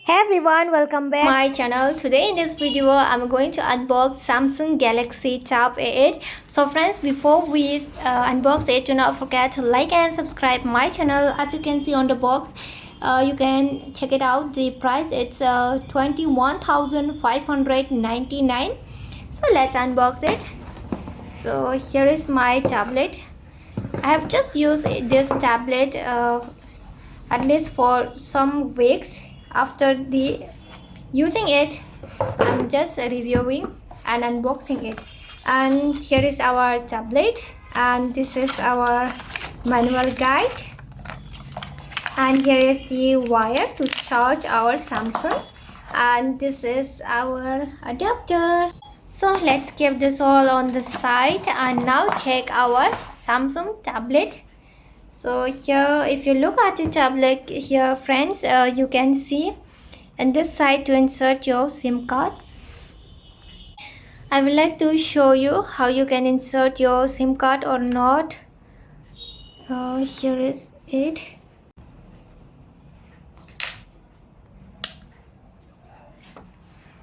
Hey everyone, welcome back to my channel. Today in this video I'm going to unbox Samsung Galaxy Tab A8. So friends, before we unbox it, do not forget to like and subscribe my channel. As you can see on the box, you can check it out. The price, it's 21,599. So let's unbox it. So here is my tablet. I have just used this tablet at least for some weeks. After the using it, I'm just reviewing and unboxing it. And here is our tablet, and this is our manual guide, and here is the wire to charge our Samsung, and this is our adapter. So let's keep this all on the side and now check our Samsung tablet. So here, if you look at the tablet here friends, you can see on this side to insert your SIM card. I would like to show you how you can insert your SIM card or not. Here is it.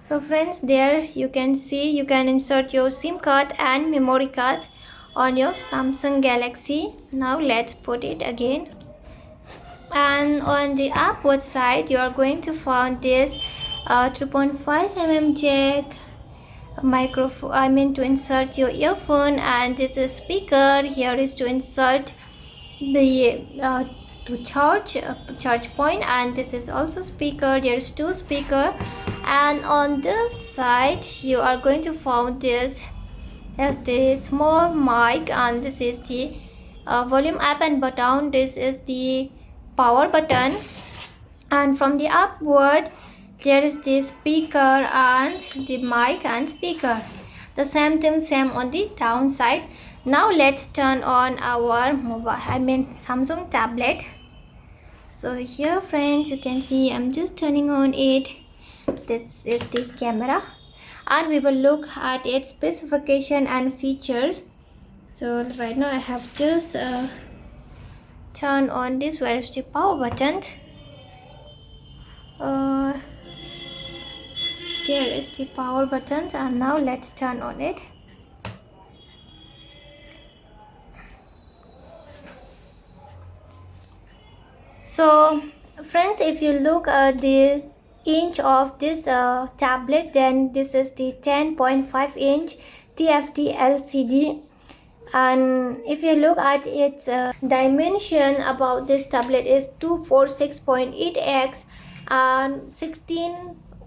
So friends, there you can see you can insert your SIM card and memory card on your Samsung Galaxy. Now let's put it again. And on the upward side, you are going to find this 3.5 mm jack microphone. To insert your earphone, and this is speaker. Here is to insert the to charge point, and this is also speaker. There's two speaker, and on this side you are going to find this as the small mic, and this is the volume up and button. This is the power button, and from the upward there is the speaker and the mic and speaker. The same thing, same on the downside. Now let's turn on our Samsung tablet. So here friends, you can see I'm just turning on it. This is the camera, and we will look at its specification and features. So right now I have just turn on this. Where is the power button? There is the power button, and now let's turn on it. So friends, if you look at the inch of this tablet, then this is the 10.5 inch TFT LCD. And if you look at its dimension about this tablet is 246.8x and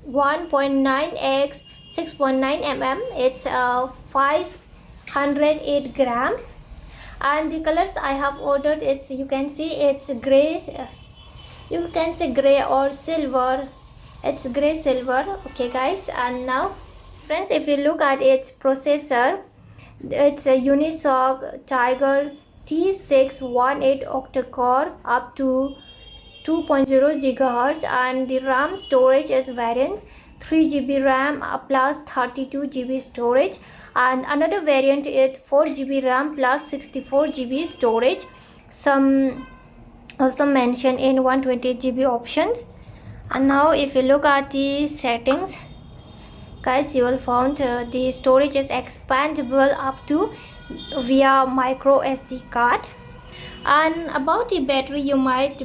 1.9x 6.9 mm. It's 508 gram, and the colors I have ordered, it's you can see it's gray. You can say gray or silver. It's gray silver. Okay guys, and now friends, if you look at its processor, it's a Unisoc Tiger T618 octa-core up to 2.0 GHz, and the RAM storage is variants 3 GB RAM plus 32 GB storage, and another variant is 4 GB RAM plus 64 GB storage. Some also mentioned in 120 GB options. And now if you look at the settings, guys, you will find the storage is expandable up to via micro SD card. And about the battery, you might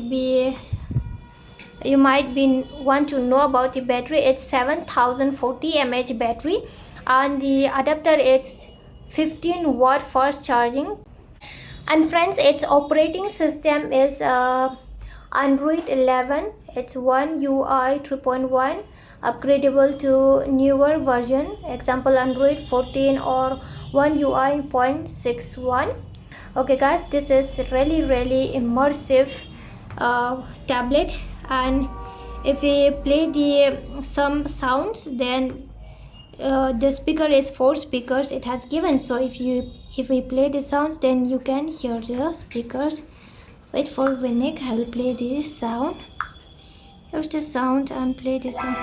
want to know about the battery. It's 7040 mAh battery, and the adapter is 15 watt fast charging. And friends, its operating system is Android 11. It's One UI 3.1, upgradable to newer version, example Android 14 or One UI 0.61. Okay guys, this is really immersive tablet, and if we play some sounds, then the speaker is 4 speakers it has given. So if we play the sounds, then you can hear the speakers. Wait for Winnick, I will play this sound. Here's the sound and play this sound.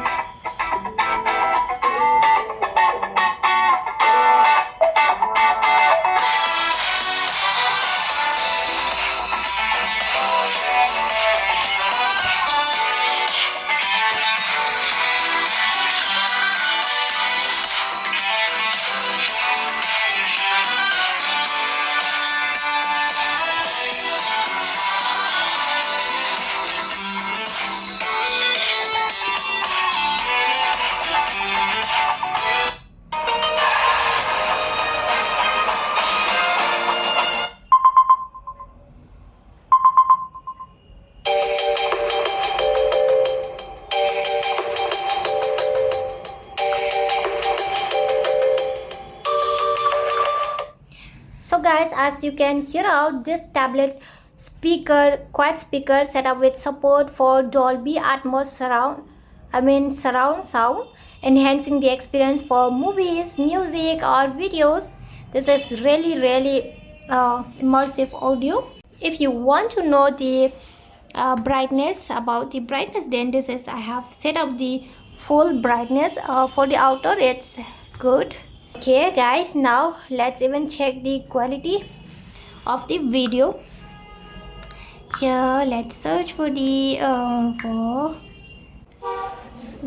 guys, as you can hear out, this tablet speaker, quad speaker set up with support for Dolby Atmos surround sound, enhancing the experience for movies, music or videos. This is really immersive audio. If you want to know the brightness, then this is, I have set up the full brightness. For the outer it's good. Okay guys, now let's even check the quality of the video. Here let's search for the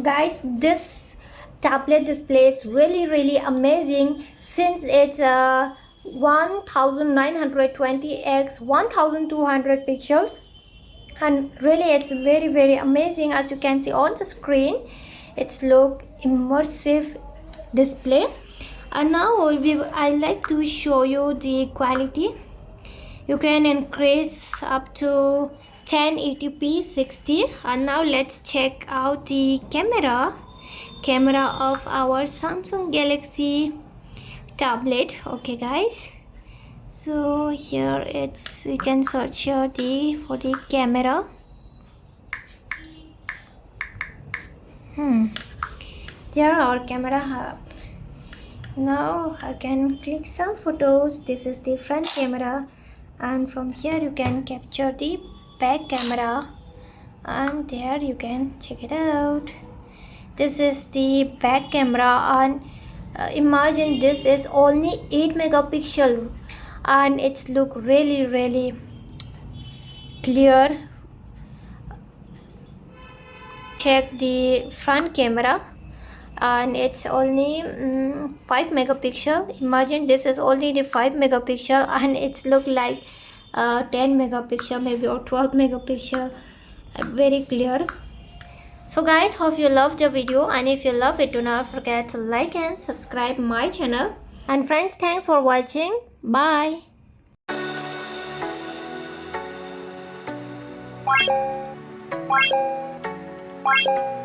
guys, this tablet display is really amazing, since it's 1920 x 1200 pixels, and really it's very amazing. As you can see on the screen, it's look immersive display. And now I like to show you the quality. You can increase up to 1080p 60. And now let's check out the camera of our Samsung Galaxy tablet. Okay guys, so here it's, you can search here for the camera. There our camera hub. Now I can click some photos. This is the front camera, and from here you can capture the back camera, and there you can check it out. This is the back camera, and imagine this is only 8 megapixel, and it's look really clear. Check the front camera, and it's only 5 megapixel. Imagine this is only the 5 megapixel, and it's look like 10 megapixel maybe, or 12 megapixel. Very clear. So guys, hope you loved the video, and if you love it, do not forget to like and subscribe my channel. And friends, thanks for watching. Bye. Bye.